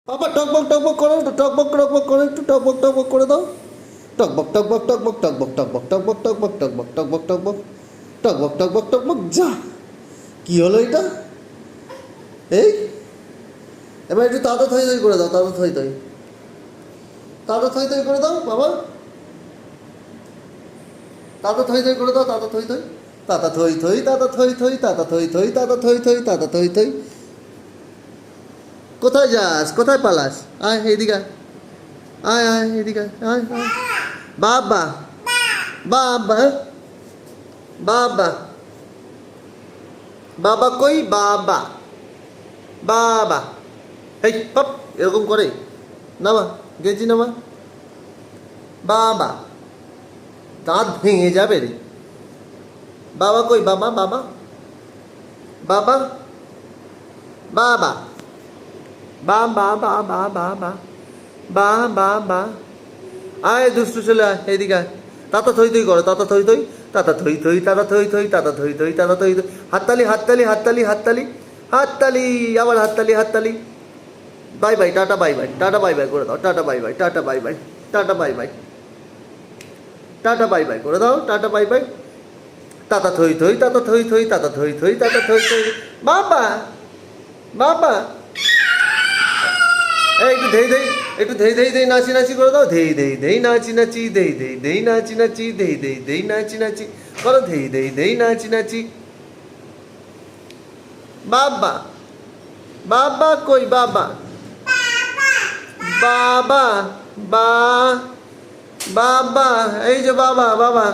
বাবা টকবক টকবক করো, একটু টকবক টকবক করো, একটু টকবক টকবক করে দাও। টকবক টকবক টকবক টকবক টকবক টকবক টকবক টকবক টকবক টকবক টকবক টকবক টকবক। যা, কি হলো এটা? এই এবার একটু তাড়া থই থই করে দাও, তাড়া থই থই, তাড়া থই থই করে দাও বাবা, তাড়া থই থই করে দাও, তাড়া থই থই, তাতা থই থই, তাতা থই থই, তাতা থই থই, তাতা থই থই, তাতা থই থই। কোথায় যাস, কোথায় পালাস? আয় এইদিকে আয়, আয় এদিকে আয়, আয়। বাবা বাবা বাবা বাবা কই বাবা, বাবা এই পাপ এরকম করে নামা, গেছি নামা। বাবা, দাঁত ভেঙে যাবে রে। বাবা কই বাবা, বাবা বাবা বাবা বা বা বা বা বা বা বা বা বা। আয় দুষ্টু ছেলে আয় এইদিকে আয়। তাতা থই থই করো, তাতা থই থই, তাতা থই থই, তাতা থই থই, তাতা থই থই, তাতা থই থই। হাততালি হাততালি হাততালি হাততালি হাততালি, আবার হাততালি হাততালি। Bye bye, tata bye bye, tata bye bye করে দাও, tata bye bye, tata bye bye, tata bye bye, tata bye bye করে দাও, টাটা বাই বাই। তাতা থই থই, তাতা থই থই, তাতা থই থই, তাতা থই থই। বাবা বাবা এই একটু ধেই ধেই, একটু ধেই ধেই ধেই নাচি নাচি করে দাও। ধেই ধেই ধেই নাচি নাচি, ধেই ধেই ধেই নাচি নাচি, ধেই ধেই ধেই নাচি নাচি করো, ধেই ধেই ধেই নাচি নাচি। বাবা বাবা কই বাবা, বাবা বা বাবা এই যে বাবা, বাবা